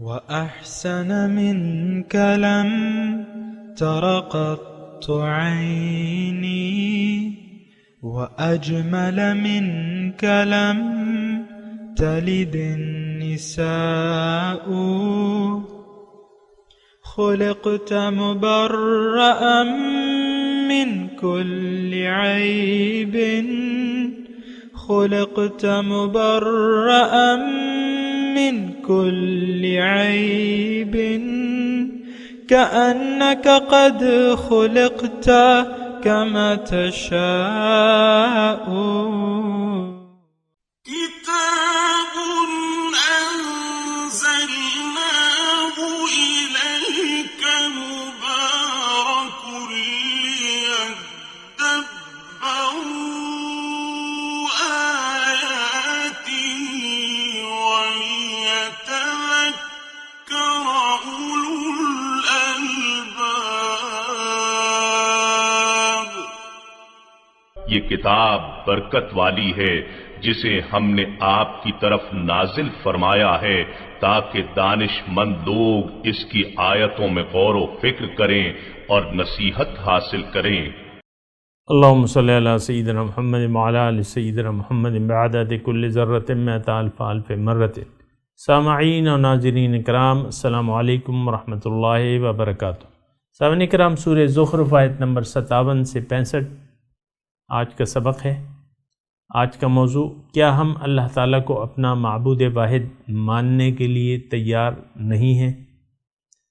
وأحسن منك لم تر قط عيني وأجمل منك لم تلد النساء خلقت مبرأ من كل عيب خلقت مبرأ من كل عيب كأنك قد خلقت كما تشاء كتاب أنزلناه إليك مبارك ليدبروا آياته وليتذكر أولو الألباب. یہ کتاب برکت والی ہے جسے ہم نے آپ کی طرف نازل فرمایا ہے تاکہ دانش مند لوگ اس کی آیتوں میں غور و فکر کریں اور نصیحت حاصل کریں. اللہم صلی علی سیدنا محمد وعلی آل سیدنا محمد بعدد کل ذرۃ مئۃ الف الف مرۃ. سامعین و ناظرین کرام، السلام علیکم ورحمۃ اللہ وبرکاتہ. سامعین کرام، سورہ زخرف آیت نمبر 57 سے 65 آج کا سبق ہے. آج کا موضوع، کیا ہم اللہ تعالیٰ کو اپنا معبود واحد ماننے کے لیے تیار نہیں ہیں؟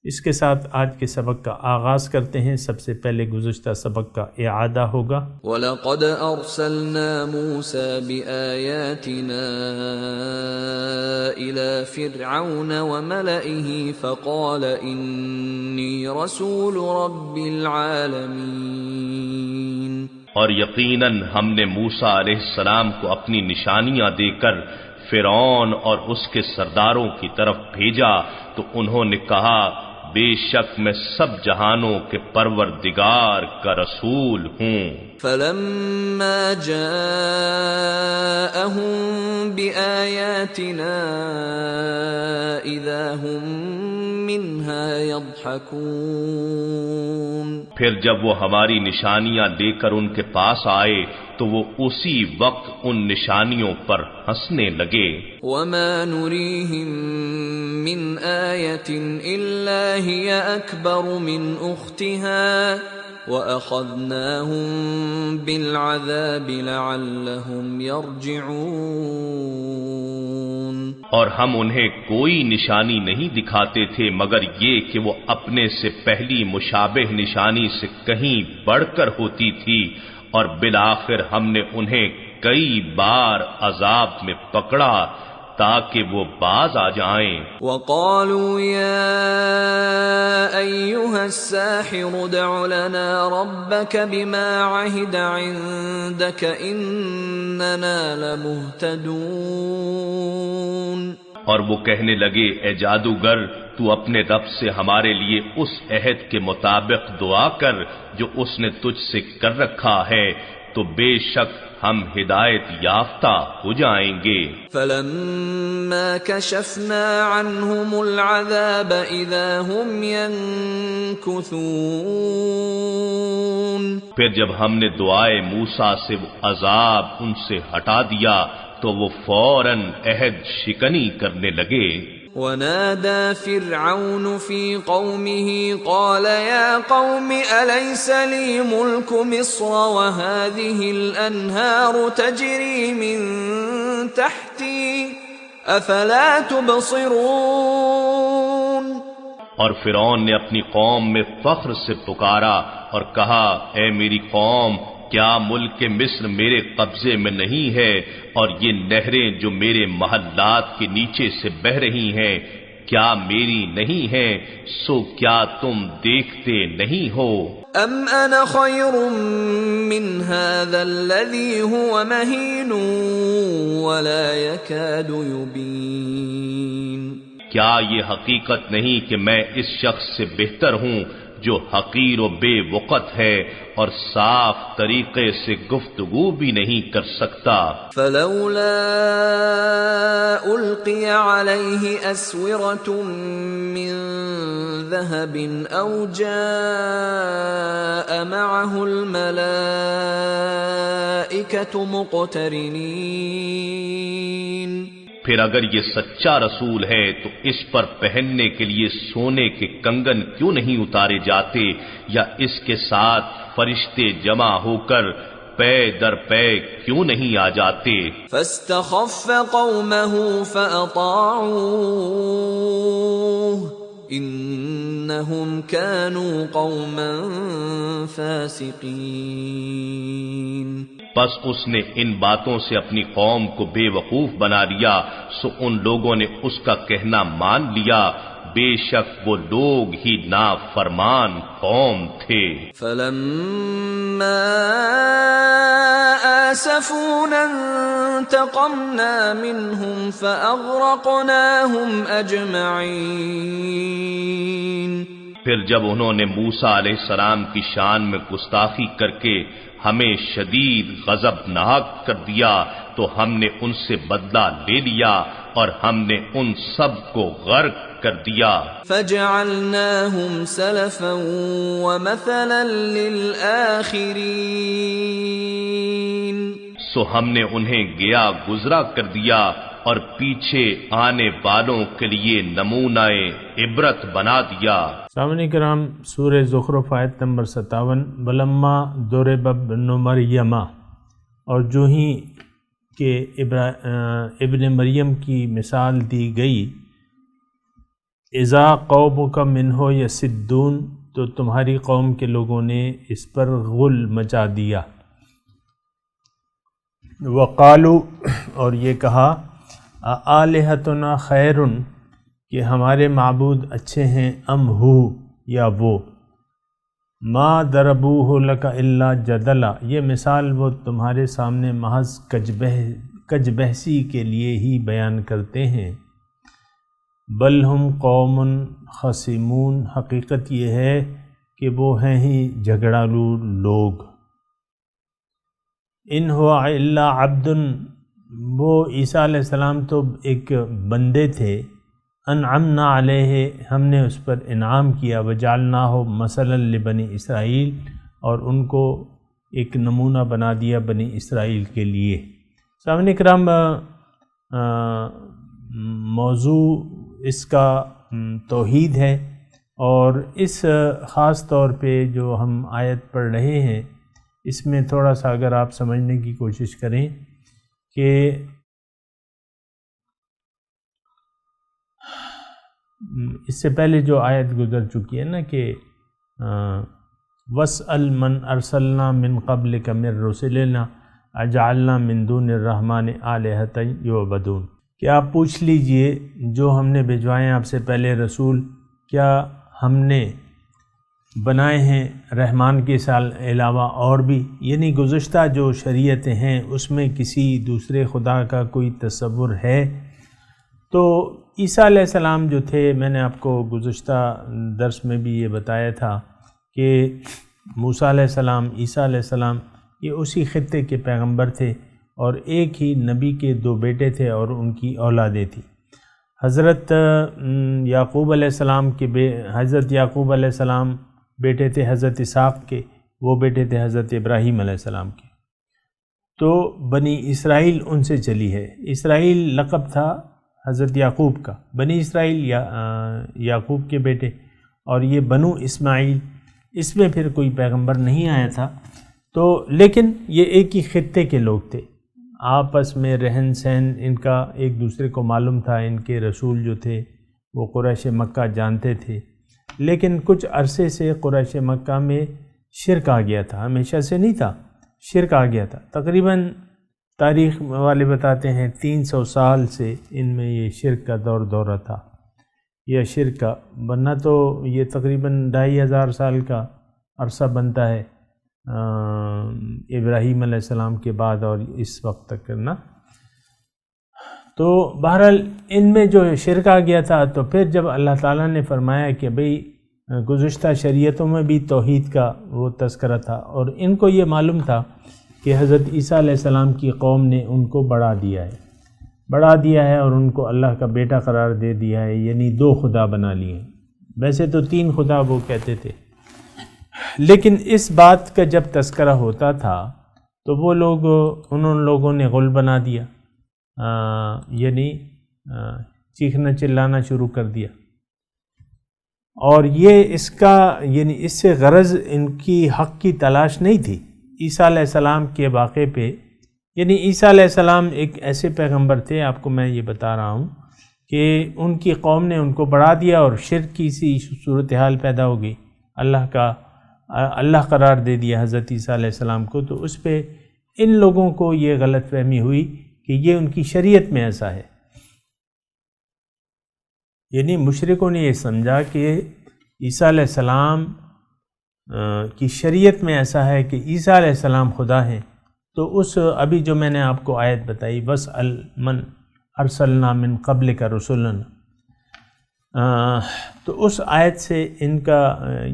اس کے ساتھ آج کے سبق کا آغاز کرتے ہیں. سب سے پہلے گزشتہ سبق کا اعادہ ہوگا. وَلَقَدْ أَرْسَلْنَا مُوسَى بِآيَاتِنَا إِلَى فِرْعَوْنَ وَمَلَئِهِ فَقَالَ إِنِّي رَسُولُ رَبِّ الْعَالَمِينَ. اور یقیناً ہم نے موسیٰ علیہ السلام کو اپنی نشانیاں دے کر فرعون اور اس کے سرداروں کی طرف بھیجا تو انہوں نے کہا، بے شک میں سب جہانوں کے پروردگار کا رسول ہوں. فَلَمَّا جَاءَهُم بِآيَاتِنَا إِذَا هُم مِّنْهَا يَضْحَكُونَ. پھر جب وہ ہماری نشانیاں لے کر ان کے پاس آئے تو وہ اسی وقت ان نشانیوں پر ہنسنے لگے. وَمَا نُرِيهِم مِّنْ آيَةٍ إِلَّا هِيَ أَكْبَرُ مِنْ أُخْتِهَا وَأَخَذْنَاهُم بِالْعَذَابِ لَعَلَّهُمْ يَرْجِعُونَ. اور ہم انہیں کوئی نشانی نہیں دکھاتے تھے مگر یہ کہ وہ اپنے سے پہلی مشابہ نشانی سے کہیں بڑھ کر ہوتی تھی، اور بالآخر ہم نے انہیں کئی بار عذاب میں پکڑا تاکہ وہ باز آ جائیں. وَقَالُوا يَا أَيُّهَا السَّاحِرُ ادْعُ لَنَا رَبَّكَ بِمَا عَهِدَ عِندَكَ إِنَّنَا لَمُهْتَدُونَ. اور وہ کہنے لگے، اے جادوگر، تو اپنے رب سے ہمارے لیے اس عہد کے مطابق دعا کر جو اس نے تجھ سے کر رکھا ہے، تو بے شک ہم ہدایت یافتہ ہو جائیں گے. فَلَمَّا كَشَفْنَا عَنْهُمُ الْعَذَابَ إِذَا هُمْ يَنكُثُونَ. پھر جب ہم نے دعائے موسیٰ سے وہ عذاب ان سے ہٹا دیا تو وہ فوراً عہد شکنی کرنے لگے. وَنَادَى فِرْعَوْنُ فِي قَوْمِهِ قَالَ يَا قَوْمِ أَلَيْسَ لِي مُلْكُ مِصْرَ وَهَٰذِهِ الْأَنْهَارُ تَجْرِي مِن تَحْتِي أَفَلَا تُبْصِرُونَ. اور فرعون نے اپنی قوم میں فخر سے پکارا اور کہا، اے میری قوم، کیا ملک مصر میرے قبضے میں نہیں ہے، اور یہ نہریں جو میرے محلات کے نیچے سے بہہ رہی ہیں کیا میری نہیں ہیں؟ سو کیا تم دیکھتے نہیں ہو؟ ام انا خیر من هذا الذي هو مهین ولا يكاد يبین. کیا یہ حقیقت نہیں کہ میں اس شخص سے بہتر ہوں جو حقیر و بے وقت ہے اور صاف طریقے سے گفتگو بھی نہیں کر سکتا۔ فلولا القی علیہ اسورۃ من ذہب او جاء معه الملائکۃ مقترنین، پھر اگر یہ سچا رسول ہے تو اس پر پہننے کے لیے سونے کے کنگن کیوں نہیں اتارے جاتے، یا اس کے ساتھ فرشتے جمع ہو کر پے در پے کیوں نہیں آ جاتے؟ فاستخف قومه فأطاعوه انہم كانوا قوما فاسقین، بس اس نے ان باتوں سے اپنی قوم کو بے وقوف بنا لیا، سو ان لوگوں نے اس کا کہنا مان لیا، بے شک وہ لوگ ہی نافرمان قوم تھے۔ فلما آسفونا انتقمنا منهم فأغرقناهم أجمعين، پھر جب انہوں نے موسیٰ علیہ السلام کی شان میں گستاخی کر کے ہمیں شدید غضب ناک کر دیا تو ہم نے ان سے بدلہ لے لیا اور ہم نے ان سب کو غرق کر دیا۔ فجعلناهم سلفا ومثلا للآخرین، سو ہم نے انہیں گیا گزرا کر دیا اور پیچھے آنے والوں کے لیے نمونہ عبرت بنا دیا۔ سامعین کرام، سورہ زخرف آیت نمبر 57، ولما ضرب ابن مریم، اور جو ہی کہ ابن مریم کی مثال دی گئی، اذا قومک منہ یصدون، تو تمہاری قوم کے لوگوں نے اس پر غل مچا دیا۔ وقالو، اور یہ کہا، آلہتنا خیر، کہ ہمارے معبود اچھے ہیں، ام ہو، یا وہ، ما ضربوہ لک الا جدلا، یہ مثال وہ تمہارے سامنے محض کج بحثی کے لیے ہی بیان کرتے ہیں۔ بل ہم قوم خصمون، حقیقت یہ ہے کہ وہ ہیں ہی جھگڑالو لوگ۔ ان ہوا الا عبد، وہ عیسیٰ علیہ السلام تو ایک بندے تھے، انعمنا علیہ، ہم نے اس پر انعام کیا، وجعلناہ مثلا لبنی اسرائیل، اور ان کو ایک نمونہ بنا دیا بنی اسرائیل کے لیے۔ سامعین کرام، موضوع اس کا توحید ہے، اور اس خاص طور پہ جو ہم آیت پڑھ رہے ہیں، اس میں تھوڑا سا اگر آپ سمجھنے کی کوشش کریں کہ اس سے پہلے جو آیت گزر چکی ہے نا کہ وَاسْأَلْ مَنْ أَرْسَلْنَا مِنْ قَبْلِكَ مِنْ رُسُلِنَا أَجَعَلْنَا مِنْ دُونِ الرَّحْمَنِ آلِهَةً يُعْبَدُونَ، کہ آپ پوچھ لیجئے جو ہم نے بھیجوائے ہیں آپ سے پہلے رسول، کیا ہم نے بنائے ہیں رحمان کے علاوہ اور بھی، یعنی گزشتہ جو شریعتیں ہیں اس میں کسی دوسرے خدا کا کوئی تصور ہے؟ تو عیسیٰ علیہ السلام جو تھے، میں نے آپ کو گزشتہ درس میں بھی یہ بتایا تھا کہ موسیٰ علیہ السلام، عیسیٰ علیہ السلام، یہ اسی خطے کے پیغمبر تھے، اور ایک ہی نبی کے دو بیٹے تھے اور ان کی اولادیں تھیں۔ حضرت یعقوب علیہ السلام حضرت یعقوب علیہ السلام بیٹے تھے حضرت اسحاق کے، وہ بیٹے تھے حضرت ابراہیم علیہ السلام کے۔ تو بنی اسرائیل ان سے چلی ہے۔ اسرائیل لقب تھا حضرت یعقوب کا، بنی اسرائیل یعقوب کے بیٹے، اور یہ بنو اسماعیل، اس میں پھر کوئی پیغمبر نہیں آیا تھا، تو لیکن یہ ایک ہی خطے کے لوگ تھے، آپس میں رہن سہن ان کا ایک دوسرے کو معلوم تھا، ان کے رسول جو تھے وہ قریش مکہ جانتے تھے، لیکن کچھ عرصے سے قریش مکہ میں شرک آ گیا تھا، ہمیشہ سے نہیں تھا، شرک آ گیا تھا، تقریباً تاریخ والے بتاتے ہیں 300 سال سے ان میں یہ شرک کا دورہ تھا، یہ شرک کا، ورنہ تو یہ تقریباً 2500 سال کا عرصہ بنتا ہے ابراہیم علیہ السلام کے بعد اور اس وقت تک کرنا۔ تو بہرحال ان میں جو شرک آ گیا تھا، تو پھر جب اللہ تعالیٰ نے فرمایا کہ بھئی گزشتہ شریعتوں میں بھی توحید کا وہ تذکرہ تھا، اور ان کو یہ معلوم تھا کہ حضرت عیسیٰ علیہ السلام کی قوم نے ان کو بڑھا دیا ہے اور ان کو اللہ کا بیٹا قرار دے دیا ہے، یعنی 2 خدا بنا لیے ہیں۔ ویسے تو 3 خدا وہ کہتے تھے، لیکن اس بات کا جب تذکرہ ہوتا تھا تو وہ لوگ انہوں لوگوں نے غل بنا دیا، یعنی چیخنا چلانا شروع کر دیا، اور یہ اس کا یعنی اس سے غرض ان کی حق کی تلاش نہیں تھی عیسیٰ علیہ السلام کے واقعے پہ۔ یعنی عیسیٰ علیہ السلام ایک ایسے پیغمبر تھے، آپ کو میں یہ بتا رہا ہوں کہ ان کی قوم نے ان کو بڑھا دیا اور شرک کی سی صورتحال پیدا ہو گئی، اللہ قرار دے دیا حضرت عیسیٰ علیہ السلام کو، تو اس پہ ان لوگوں کو یہ غلط فہمی ہوئی کہ یہ ان کی شریعت میں ایسا ہے۔ یعنی مشرکوں نے یہ سمجھا کہ عیسیٰ علیہ السلام کی شریعت میں ایسا ہے کہ عیسیٰ علیہ السلام خدا ہیں، تو اس ابھی جو میں نے آپ کو آیت بتائی وَاسْأَلْ مَنْ أَرْسَلْنَا مِنْ قَبْلِكَ رُسُلًا، تو اس آیت سے ان کا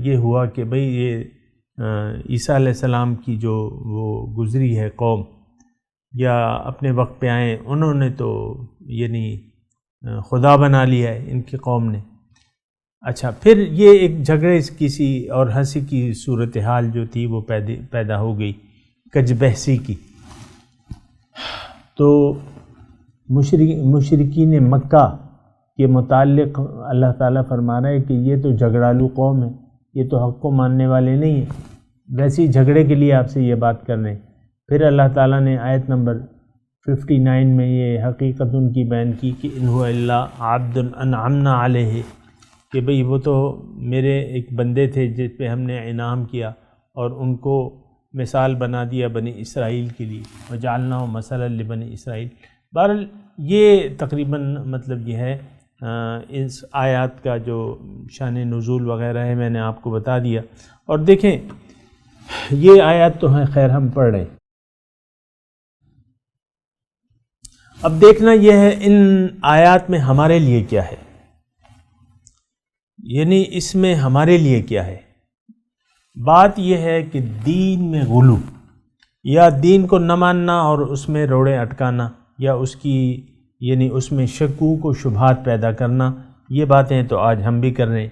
یہ ہوا کہ بھئی یہ عیسیٰ علیہ السلام کی جو وہ گزری ہے قوم یا اپنے وقت پہ آئیں، انہوں نے تو یعنی خدا بنا لیا ہے ان کی قوم نے۔ اچھا، پھر یہ ایک جھگڑے کسی اور ہنسی کی صورتحال جو تھی وہ پیدا ہو گئی، کج بحثی کی۔ تو مشرکین مکہ کے متعلق اللہ تعالیٰ فرما رہا ہے کہ یہ تو جھگڑالو قوم ہے، یہ تو حق کو ماننے والے نہیں ہیں، ویسے جھگڑے کے لیے آپ سے یہ بات کر رہے ہیں۔ پھر اللہ تعالیٰ نے آیت نمبر 59 میں یہ حقیقت ان کی بیان کی کہ ان هو الا عبد انعمنا علیہ، کہ بھئی وہ تو میرے ایک بندے تھے جس پہ ہم نے انعام کیا اور ان کو مثال بنا دیا بنی اسرائیل کے لیے، وجعلناہ مثلا لبنی اسرائیل۔ بہرحال یہ تقریباً مطلب یہ ہے اس آیات کا جو شان نزول وغیرہ ہے میں نے آپ کو بتا دیا۔ اور دیکھیں یہ آیات تو ہیں، خیر ہم پڑھ رہے ہیں، اب دیکھنا یہ ہے ان آیات میں ہمارے لیے کیا ہے، یعنی اس میں ہمارے لیے کیا ہے۔ بات یہ ہے کہ دین میں غلو یا دین کو نہ ماننا اور اس میں روڑے اٹکانا یا اس کی یعنی اس میں شکوک و شبہات پیدا کرنا، یہ باتیں تو آج ہم بھی کر رہے ہیں۔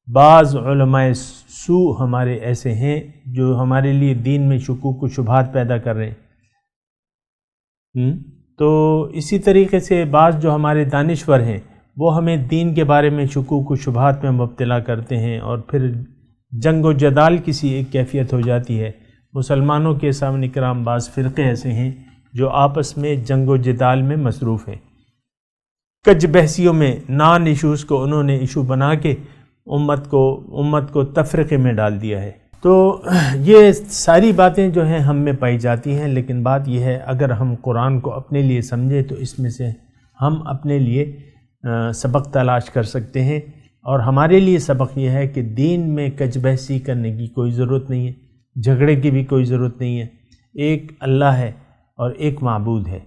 بعض علماء سوء ہمارے ایسے ہیں جو ہمارے لیے دین میں شکوک و شبہات پیدا کر رہے ہیں۔ تو اسی طریقے سے بعض جو ہمارے دانشور ہیں وہ ہمیں دین کے بارے میں شکوک و شبہات میں مبتلا کرتے ہیں، اور پھر جنگ و جدال کسی ایک کیفیت ہو جاتی ہے۔ مسلمانوں کے سامنے کرام بعض فرقے ایسے ہیں جو آپس میں جنگ و جدال میں مصروف ہیں، کج بحثیوں میں نان ایشوز کو انہوں نے ایشو بنا کے امت کو تفرقے میں ڈال دیا ہے۔ تو یہ ساری باتیں جو ہیں ہم میں پائی جاتی ہیں، لیکن بات یہ ہے اگر ہم قرآن کو اپنے لیے سمجھیں تو اس میں سے ہم اپنے لیے سبق تلاش کر سکتے ہیں، اور ہمارے لیے سبق یہ ہے کہ دین میں کج بحثی کرنے کی کوئی ضرورت نہیں ہے، جھگڑے کی بھی کوئی ضرورت نہیں ہے۔ ایک اللہ ہے اور ایک معبود ہے،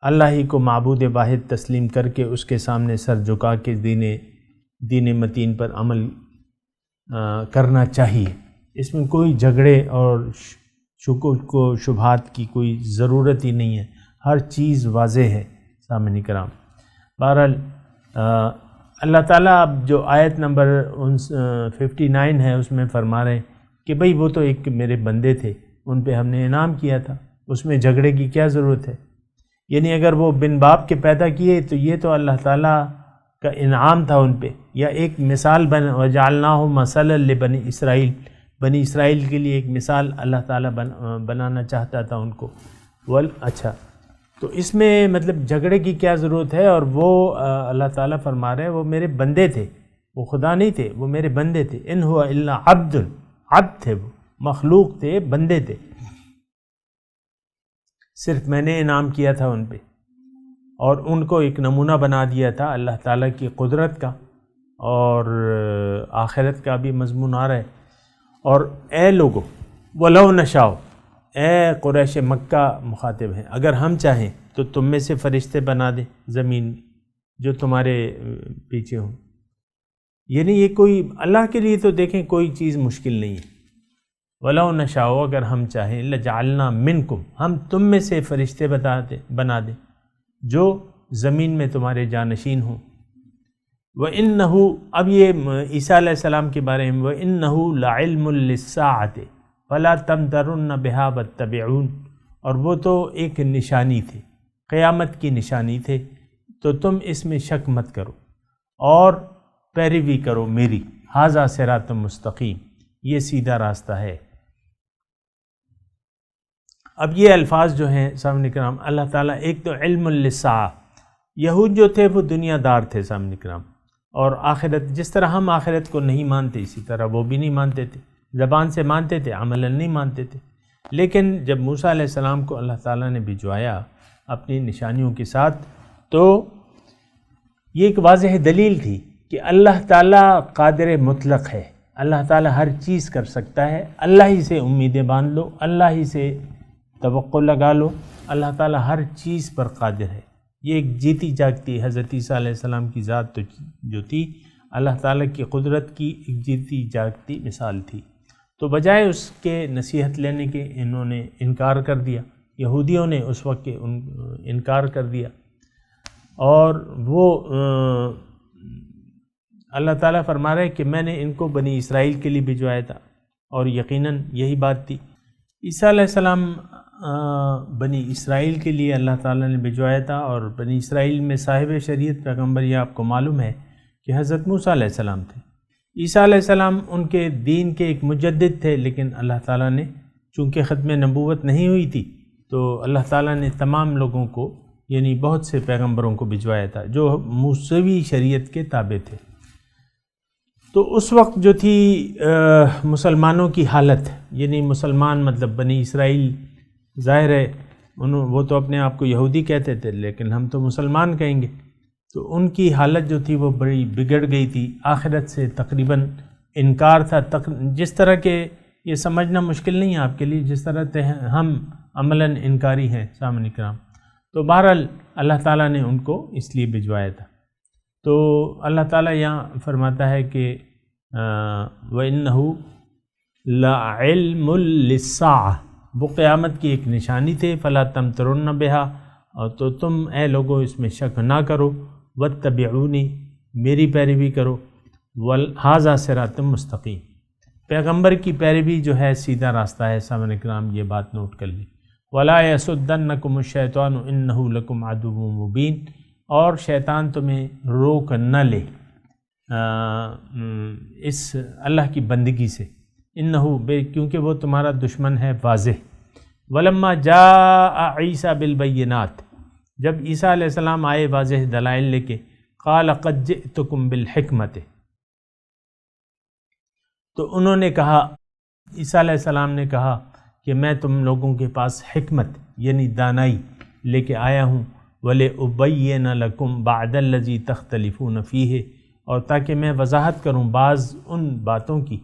اللہ ہی کو معبود واحد تسلیم کر کے اس کے سامنے سر جھکا کے دین متین پر عمل کرنا چاہیے۔ اس میں کوئی جھگڑے اور شکوک و شبہات کی کوئی ضرورت ہی نہیں ہے، ہر چیز واضح ہے سامعین کرام۔ بہرحال اللہ تعالیٰ اب جو آیت نمبر 59 ہے اس میں فرما رہے ہیں کہ بھئی وہ تو ایک میرے بندے تھے، ان پہ ہم نے انعام کیا تھا، اس میں جھگڑے کی کیا ضرورت ہے؟ یعنی اگر وہ بن باپ کے پیدا کیے تو یہ تو اللہ تعالیٰ کا انعام تھا ان پہ، یا ایک مثال وجعلناہ مثلا لبنی اسرائیل، بنی اسرائیل کے لیے ایک مثال اللہ تعالیٰ بنانا چاہتا تھا ان کو۔ اچھا، تو اس میں مطلب جھگڑے کی کیا ضرورت ہے؟ اور وہ اللہ تعالیٰ فرما رہے ہیں وہ میرے بندے تھے، وہ خدا نہیں تھے، وہ میرے بندے تھے۔ ان ہوا الا عبد، عبد تھے، وہ مخلوق تھے، بندے تھے، صرف میں نے انعام کیا تھا ان پہ، اور ان کو ایک نمونہ بنا دیا تھا اللہ تعالیٰ کی قدرت کا، اور آخرت کا بھی مضمون آ رہا ہے۔ اور اے لوگو ولو نشاء، اے قریش مکہ مخاطب ہیں، اگر ہم چاہیں تو تم میں سے فرشتے بنا دیں زمین میں جو تمہارے پیچھے ہوں، یعنی یہ کوئی اللہ کے لیے تو دیکھیں کوئی چیز مشکل نہیں ہے. وَلَوْ نَشَاءُ اگر ہم چاہیں لَجَعَلْنَا مِنْكُمْ ہم تم میں سے فرشتے بنا دیں جو زمین میں تمہارے جانشین ہوں. وَإِنَّهُ اب یہ عیسیٰ علیہ السلام کے بارے میں وَإِنَّهُ لَعِلْمٌ لِلسَّاعَةِ فَلَا تَمْتَرُنَّ بِهَا وَاتَّبِعُونِ اور وہ تو ایک نشانی تھے، قیامت کی نشانی تھے، تو تم اس میں شک مت کرو اور پیروی کرو میری. ھذا صراط مستقیم یہ سیدھا راستہ ہے. اب یہ الفاظ جو ہیں سامعین کرام اللہ تعالیٰ ایک تو علم للساعہ، یہود جو تھے وہ دنیا دار تھے سامعین کرام، اور آخرت جس طرح ہم آخرت کو نہیں مانتے اسی طرح وہ بھی نہیں مانتے تھے، زبان سے مانتے تھے عملاً نہیں مانتے تھے. لیکن جب موسیٰ علیہ السلام کو اللہ تعالیٰ نے بھجوایا اپنی نشانیوں کے ساتھ تو یہ ایک واضح دلیل تھی کہ اللہ تعالیٰ قادر مطلق ہے، اللہ تعالیٰ ہر چیز کر سکتا ہے. اللہ ہی سے امیدیں باندھ لو، اللہ ہی سے توقع لگا لو، اللہ تعالیٰ ہر چیز پر قادر ہے. یہ ایک جیتی جاگتی حضرت عیسیٰ علیہ السلام کی ذات تو جو تھی اللہ تعالیٰ کی قدرت کی ایک جیتی جاگتی مثال تھی. تو بجائے اس کے نصیحت لینے کے انہوں نے انکار کر دیا، یہودیوں نے اس وقت کے انکار کر دیا، اور وہ اللہ تعالیٰ فرما رہا ہے کہ میں نے ان کو بنی اسرائیل کے لیے بھجوایا تھا، اور یقیناً یہی بات تھی. عیسیٰ علیہ السلام بنی اسرائیل کے لیے اللہ تعالیٰ نے بھجوایا تھا، اور بنی اسرائیل میں صاحب شریعت پیغمبر یہ آپ کو معلوم ہے کہ حضرت موسیٰ علیہ السلام تھے. عیسیٰ علیہ السلام ان کے دین کے ایک مجدد تھے، لیکن اللہ تعالیٰ نے چونکہ ختم نبوت نہیں ہوئی تھی تو اللہ تعالیٰ نے تمام لوگوں کو یعنی بہت سے پیغمبروں کو بھجوایا تھا جو موسوی شریعت کے تابع تھے. تو اس وقت جو تھی مسلمانوں کی حالت، یعنی مسلمان مطلب بنی اسرائیل، ظاہر ہے وہ تو اپنے آپ کو یہودی کہتے تھے لیکن ہم تو مسلمان کہیں گے، تو ان کی حالت جو تھی وہ بڑی بگڑ گئی تھی. آخرت سے تقریباً انکار تھا، جس طرح کہ یہ سمجھنا مشکل نہیں ہے آپ کے لیے، جس طرح ہم عملاً انکاری ہیں سامعین کرام. تو بہرحال اللہ تعالیٰ نے ان کو اس لیے بھجوایا تھا. تو اللہ تعالیٰ یہاں فرماتا ہے کہ وَإِنَّهُ لَعِلْمٌ لِلسَّاعَةِ وہ قیامت کی ایک نشانی تھے. فَلَا تَمْتَرُنَّ بِهَا اور تو تم اے لوگوں اس میں شک نہ کرو. وَاتَّبِعُونِی میری پیروی کرو. وَهَذَا صِرَاطٌ مُسْتَقِیمٌ پیغمبر کی پیروی جو ہے سیدھا راستہ ہے. سامعین کرام یہ بات نوٹ کر لی. وَلَا يَصُدَّنَّكُمُ الشَّيْطَانُ إِنَّهُ لَكُمْ عَدُوٌّ مُبِينٌ اور شیطان تمہیں روک نہ لے اس اللہ کی بندگی سے. انہو کیونکہ وہ تمہارا دشمن ہے واضح. ولما جاء عیسیٰ بالبینات جب عیسیٰ علیہ السلام آئے واضح دلائل لے کے، قال قد جئتکم بالحکمت تو انہوں نے کہا، عیسیٰ علیہ السلام نے کہا کہ میں تم لوگوں کے پاس حکمت یعنی دانائی لے کے آیا ہوں. وَلِأُبَيِّنَ لَكُمْ بَعْدَ الَّذِي تَخْتَلِفُونَ فِيهِ اور تاکہ میں وضاحت کروں بعض ان باتوں کی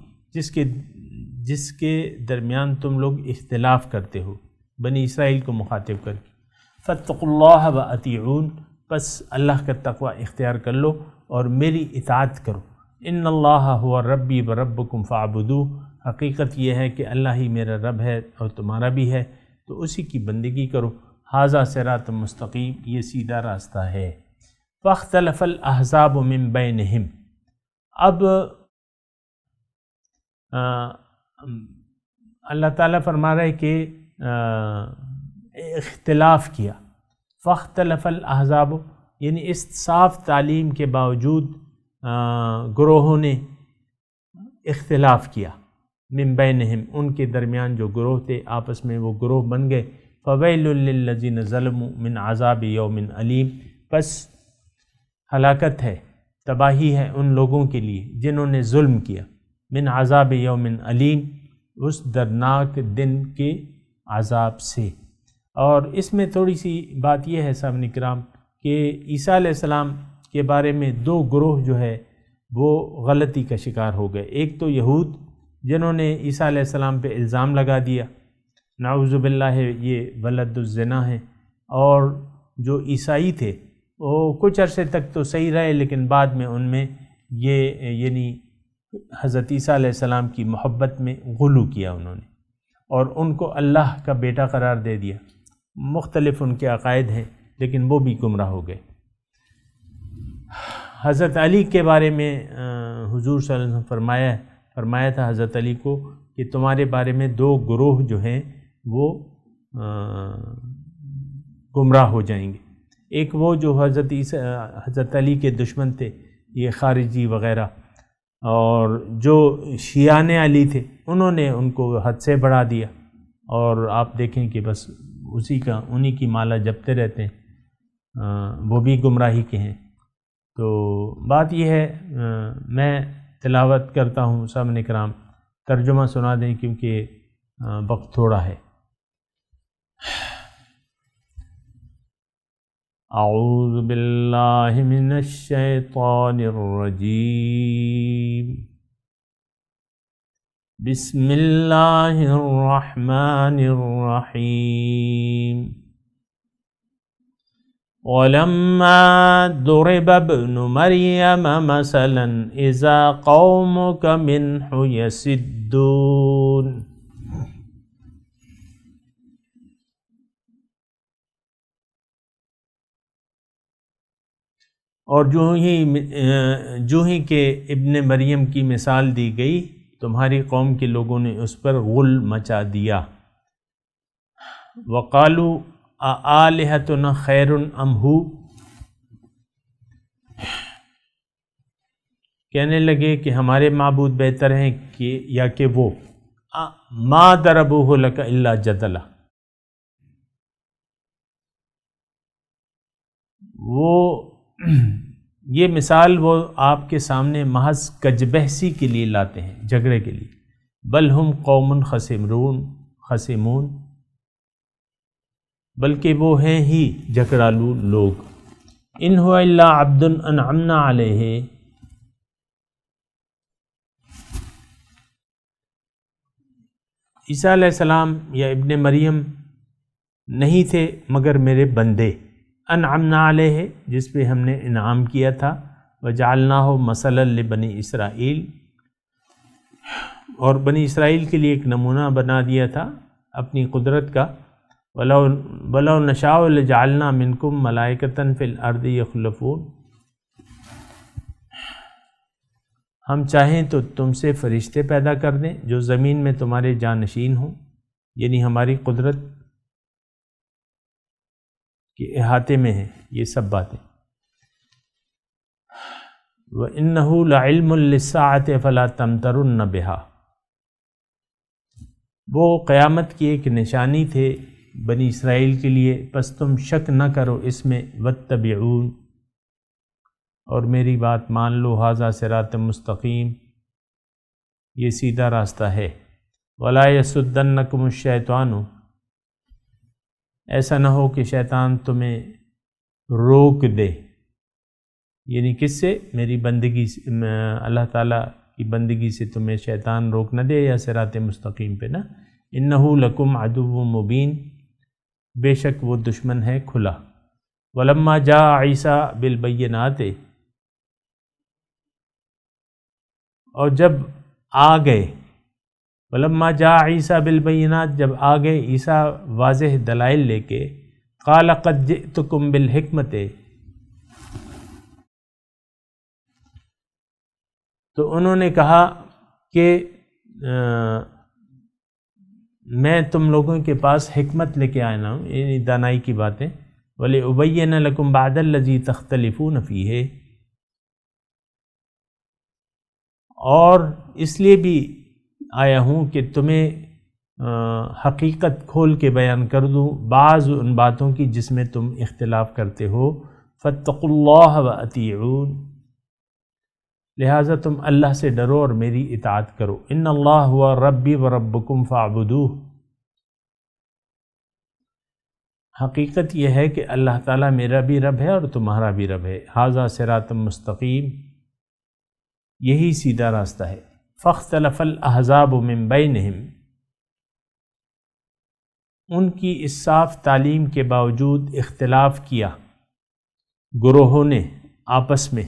جس کے درمیان تم لوگ اختلاف کرتے ہو، بنی اسرائیل کو مخاطب کر کے. فَاتَّقُوا اللَّهَ وَأَطِیعُونَ بس اللہ کا تقوی اختیار کر لو اور میری اطاعت کرو. ان اللہ هو ربی وربکم فاعبدوہ حقیقت یہ ہے کہ اللہ ہی میرا رب ہے اور تمہارا بھی ہے تو اسی کی بندگی کرو. ھذا صراط مستقیم یہ سیدھا راستہ ہے. فاختلف الاحزاب من بینہم اب اللہ تعالیٰ فرما رہا ہے کہ اختلاف کیا. فاختلف الاحزاب یعنی اس صاف تعلیم کے باوجود گروہوں نے اختلاف کیا. من بینہم ان کے درمیان جو گروہ تھے آپس میں وہ گروہ بن گئے. فویل للذین ظلموا من عذاب یوم علیم پس ہلاکت ہے، تباہی ہے ان لوگوں کے لیے جنہوں نے ظلم کیا. من عذاب یوم علیم اس دردناک دن کے عذاب سے. اور اس میں تھوڑی سی بات یہ ہے سامعین کرام کہ عیسیٰ علیہ السلام کے بارے میں دو گروہ جو ہے وہ غلطی کا شکار ہو گئے. ایک تو یہود جنہوں نے عیسیٰ علیہ السلام پہ الزام لگا دیا نعوذ باللہ یہ ولد الزنا ہے، اور جو عیسائی تھے وہ کچھ عرصے تک تو صحیح رہے لیکن بعد میں ان میں یہ یعنی حضرت عیسیٰ علیہ السلام کی محبت میں غلو کیا انہوں نے، اور ان کو اللہ کا بیٹا قرار دے دیا۔ مختلف ان کے عقائد ہیں، لیکن وہ بھی گمراہ ہو گئے۔ حضرت علی کے بارے میں حضور صلی اللہ علیہ وسلم فرمایا تھا حضرت علی کو کہ تمہارے بارے میں دو گروہ جو ہیں وہ گمراہ ہو جائیں گے۔ ایک وہ جو حضرت علی کے دشمن تھے، یہ خارجی وغیرہ، اور جو شیعان علی تھے انہوں نے ان کو حد سے بڑھا دیا، اور آپ دیکھیں کہ بس انہی کی مالا جپتے رہتے ہیں، وہ بھی گمراہی کے ہیں۔ تو بات یہ ہے، میں تلاوت کرتا ہوں، سامعین کرام ترجمہ سنا دیں کیونکہ وقت تھوڑا ہے۔ اعوذ باللہ من الشیطان الرجیم، بسم اللہ الرحمن الرحیم۔ وَلَمَّا ضُرِبَ ابْنُ مَرْيَمَ مَثَلًا إِذَا قَوْمُكَ مِنْهُ يَصِدُّونَ۔ اور جو ہی کہ ابن مریم کی مثال دی گئی، تمہاری قوم کے لوگوں نے اس پر غل مچا دیا۔ وَقَالُوا آلہتنا خیر ام ہو، کہنے لگے کہ ہمارے معبود بہتر ہیں یا کہ وہ۔ ما ضربوہ لک الا جدلا، وہ یہ مثال وہ آپ کے سامنے محض کج بحثی کے لیے لاتے ہیں، جھگڑے کے لیے۔ بل ہم قوم خصمون، بلکہ وہ ہیں ہی جھگڑالو لوگ۔ ان هو الا عبد انعمنا علیہ، عیسیٰ علیہ السلام یا ابن مریم نہیں تھے مگر میرے بندے، انعمنا علیہ جس پہ ہم نے انعام کیا تھا، وجعلناہ مثلا لبنی اسرائیل، اور بنی اسرائیل کے لیے ایک نمونہ بنا دیا تھا اپنی قدرت کا۔ وَلَوْ نَشَاءُ لَجَعَلْنَا مِنْكُمْ مَلَائِكَةً فِي الْأَرْضِ يَخْلُفُونَ، ہم چاہیں تو تم سے فرشتے پیدا کر دیں جو زمین میں تمہارے جانشین ہوں، یعنی ہماری قدرت کے احاطے میں ہیں یہ سب باتیں۔ وَإِنَّهُ لَعِلْمٌ لِلسَّاعَةِ فَلَا تَمْتَرُنَّ بِهَا، وہ قیامت کی ایک نشانی تھے بنی اسرائیل کے لیے، پس تم شک نہ کرو اس میں، واتبعون، اور میری بات مان لو، ھذا صراط مستقیم، یہ سیدھا راستہ ہے۔ ولا یصدنکم الشیطان، ایسا نہ ہو کہ شیطان تمہیں روک دے، یعنی کس سے؟ میری بندگی سے، اللہ تعالیٰ کی بندگی سے تمہیں شیطان روک نہ دے، یا صراط مستقیم پہ نا۔ انہ لکم عدو مبین، بے شک وہ دشمن ہے کھلا۔ ولما جاء عیسیٰ بالبینات، اور جب آ گئے، ولما جاء عیسیٰ بالبینات، جب آ گئے عیسیٰ واضح دلائل لے کے، قال قد جئتکم بالحکمت، تو انہوں نے کہا کہ میں تم لوگوں کے پاس حکمت لے کے آیا ہوں، یعنی دانائی کی باتیں۔ وَلِأُبَيِّنَ لَكُمْ بَعْدَ الَّذِي تَخْتَلِفُونَ فِيهِ، اور اس لیے بھی آیا ہوں کہ تمہیں حقیقت کھول کے بیان کر دوں بعض ان باتوں کی جس میں تم اختلاف کرتے ہو۔ فَاتَّقُوا اللَّهَ وَأَطِيعُونِ، لہٰذا تم اللہ سے ڈرو اور میری اطاعت کرو۔ ان اللہ ہوا ربی و ربکم فاعبدوہ، حقیقت یہ ہے کہ اللہ تعالیٰ میرا بھی رب ہے اور تمہارا بھی رب ہے۔ ھذا صراط مستقیم، یہی سیدھا راستہ ہے۔ فاختلف الاحزاب من بینہم، ان کی اس صاف تعلیم کے باوجود اختلاف کیا گروہوں نے آپس میں۔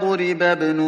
ضُرِبَ ابْنُ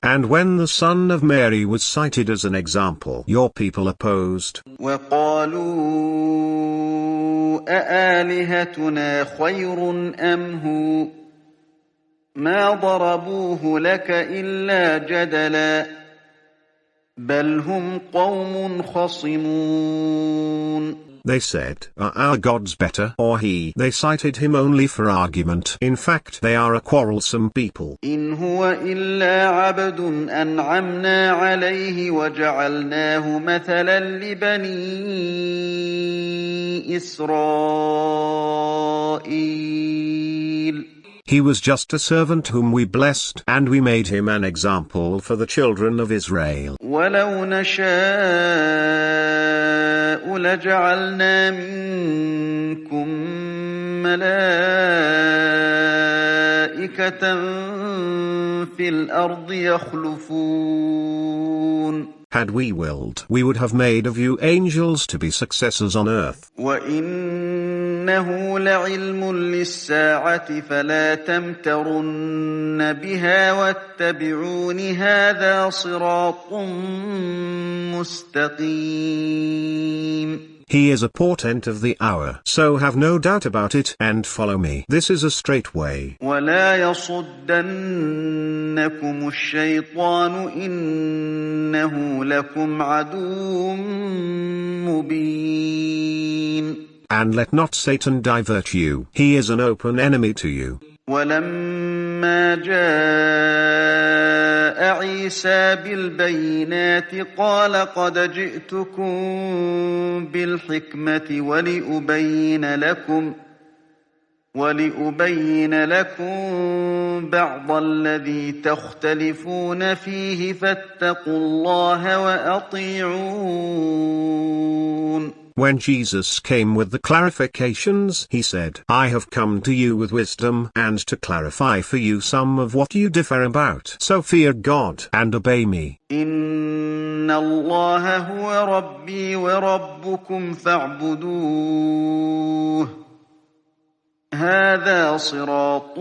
And when the son of Mary was cited as an example, your people opposed. وَقَالُوا أَآلِهَتُنَا خَيْرٌ أَمْ هُوَ مَا ضَرَبُوهُ لَكَ إِلَّا جَدَلًا بَلْ هُمْ قَوْمٌ خَصِمُونَ. They said, "Are our gods better or he?" They cited him only for argument. In fact, they are a quarrelsome people. إِنْ هُوَ إِلَّا عَبْدٌ أَنْعَمْنَا عَلَيْهِ وَجَعَلْنَاهُ مَثَلًا لِبَنِي إِسْرَائِيلَ. He was just a servant whom we blessed, and we made him an example for the children of Israel. وَلَوْ نَشَاءُ لَجَعَلْنَا مِنكُم مَّلَائِكَةً فِي الْأَرْضِ يَخْلُفُونَ. Had we willed, we would have made of you angels to be successors on earth. وَإِنَّهُ لَعِلْمٌ لِلسَّاعَةِ فَلَا تَمْتَرُنَّ بِهَا وَاتَّبِعُونِ هَذَا صِرَاطٌ مُسْتَقِيمٌ. He is a portent of the hour, so have no doubt about it, and follow me. This is a straight way. وَلَا يَصُدَّنَّكُمُ الشَّيْطَانُ إِنَّهُ لَكُمْ عَدُوٌّ مُبِينٌ. And let not Satan divert you. He is an open enemy to you. وَلَمَّا جَاءَ عِيسَى بِالْبَيِّنَاتِ قَالَ قَدْ جِئْتُكُم بِالْحِكْمَةِ وَلِأُبَيِّنَ لَكُم بَعْضَ الَّذِي تَخْتَلِفُونَ فِيهِ فَاتَّقُوا اللَّهَ وَأَطِيعُونِ. When Jesus came with the clarifications, he said, "I have come to you with wisdom and to clarify for you some of what you differ about. So fear God and obey me." إِنَّ اللَّهَ هُوَ رَبِّي وَرَبُّكُمْ فَاعْبُدُوهُ هَذَا صِرَاطٌ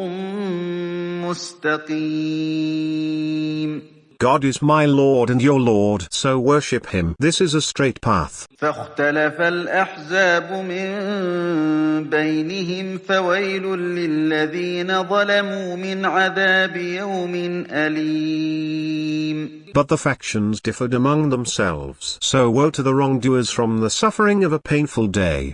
مُسْتَقِيمٌ. God is my Lord and your Lord, so worship him. This is a straight path. فاختلف الأحزاب من بينهم فويل للذين ظلموا من عذاب يوم أليم. But the factions differed among themselves, so woe to the wrongdoers from the suffering of a painful day.